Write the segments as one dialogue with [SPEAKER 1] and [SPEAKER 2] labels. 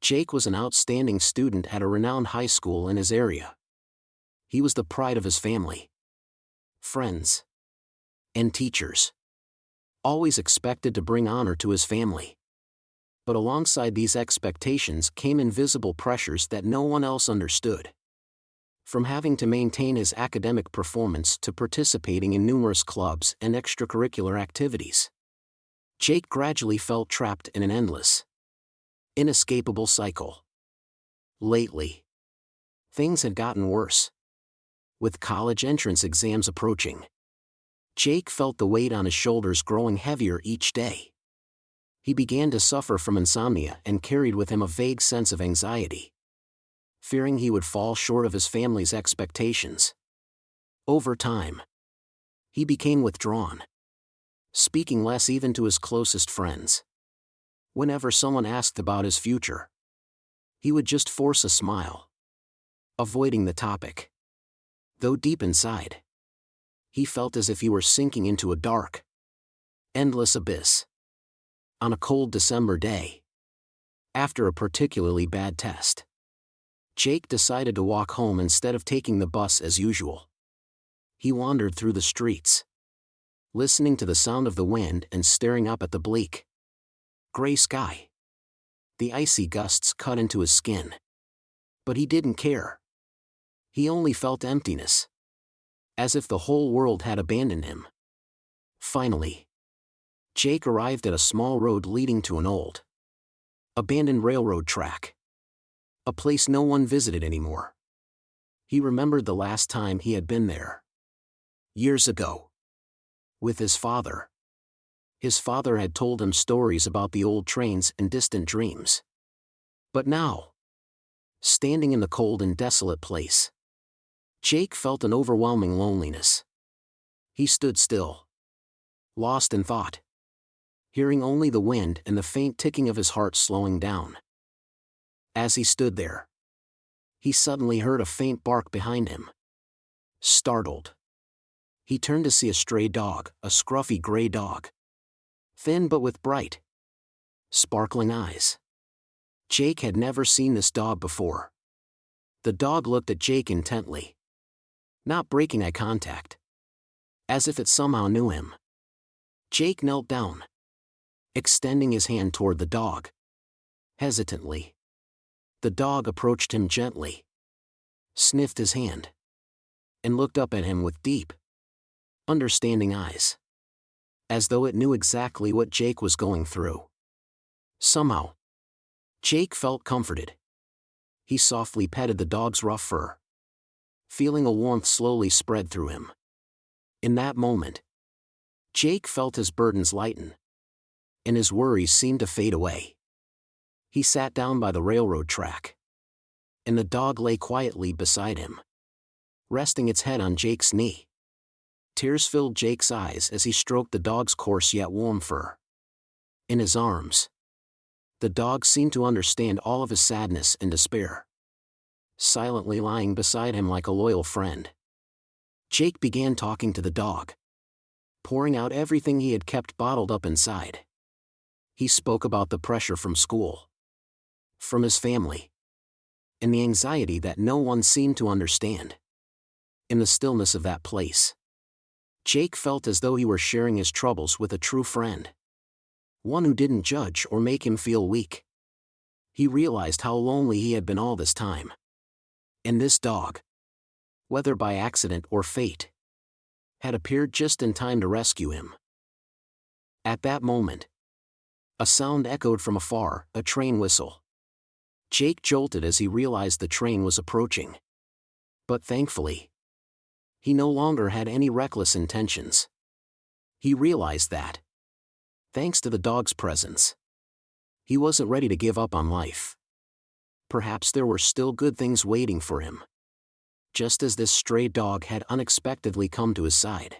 [SPEAKER 1] Jake was an outstanding student at a renowned high school in his area. He was the pride of his family, friends, and teachers. Always expected to bring honor to his family. But alongside these expectations came invisible pressures that no one else understood. From having to maintain his academic performance to participating in numerous clubs and extracurricular activities, Jake gradually felt trapped in an endless, inescapable cycle. Lately, things had gotten worse. With college entrance exams approaching, Jake felt the weight on his shoulders growing heavier each day. He began to suffer from insomnia and carried with him a vague sense of anxiety, fearing he would fall short of his family's expectations. Over time, he became withdrawn, speaking less even to his closest friends. Whenever someone asked about his future, he would just force a smile, avoiding the topic. Though deep inside, he felt as if he were sinking into a dark, endless abyss. On a cold December day, after a particularly bad test, Jake decided to walk home instead of taking the bus as usual. He wandered through the streets, listening to the sound of the wind and staring up at the bleak, gray sky. The icy gusts cut into his skin. But he didn't care. He only felt emptiness, as if the whole world had abandoned him. Finally, Jake arrived at a small road leading to an old, abandoned railroad track. A place no one visited anymore. He remembered the last time he had been there. Years ago. With his father. His father had told him stories about the old trains and distant dreams. But now, standing in the cold and desolate place, Jake felt an overwhelming loneliness. He stood still, lost in thought, hearing only the wind and the faint ticking of his heart slowing down. As he stood there, he suddenly heard a faint bark behind him. Startled, he turned to see a stray dog, a scruffy gray dog, thin but with bright, sparkling eyes. Jake had never seen this dog before. The dog looked at Jake intently, not breaking eye contact, as if it somehow knew him. Jake knelt down, extending his hand toward the dog. Hesitantly, the dog approached him gently, sniffed his hand, and looked up at him with deep, understanding eyes, as though it knew exactly what Jake was going through. Somehow, Jake felt comforted. He softly petted the dog's rough fur, feeling a warmth slowly spread through him. In that moment, Jake felt his burdens lighten, and his worries seemed to fade away. He sat down by the railroad track, and the dog lay quietly beside him, resting its head on Jake's knee. Tears filled Jake's eyes as he stroked the dog's coarse yet warm fur. In his arms, the dog seemed to understand all of his sadness and despair, silently lying beside him like a loyal friend. Jake began talking to the dog, pouring out everything he had kept bottled up inside. He spoke about the pressure from school, from his family, and the anxiety that no one seemed to understand. In the stillness of that place, Jake felt as though he were sharing his troubles with a true friend, one who didn't judge or make him feel weak. He realized how lonely he had been all this time. And this dog, whether by accident or fate, had appeared just in time to rescue him. At that moment, a sound echoed from afar, a train whistle. Jake jolted as he realized the train was approaching. But thankfully, he no longer had any reckless intentions. He realized that, thanks to the dog's presence, he wasn't ready to give up on life. Perhaps there were still good things waiting for him, just as this stray dog had unexpectedly come to his side,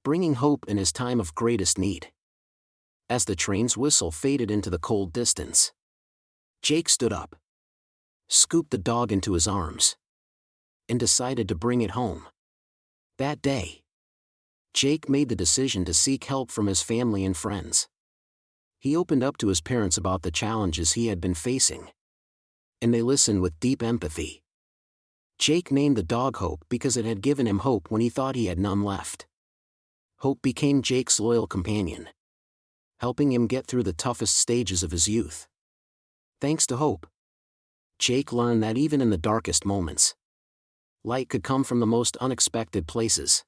[SPEAKER 1] bringing hope in his time of greatest need. As the train's whistle faded into the cold distance, Jake stood up, scooped the dog into his arms, and decided to bring it home. That day, Jake made the decision to seek help from his family and friends. He opened up to his parents about the challenges he had been facing, and they listened with deep empathy. Jake named the dog Hope because it had given him hope when he thought he had none left. Hope became Jake's loyal companion, helping him get through the toughest stages of his youth. Thanks to Hope, Jake learned that even in the darkest moments, light could come from the most unexpected places.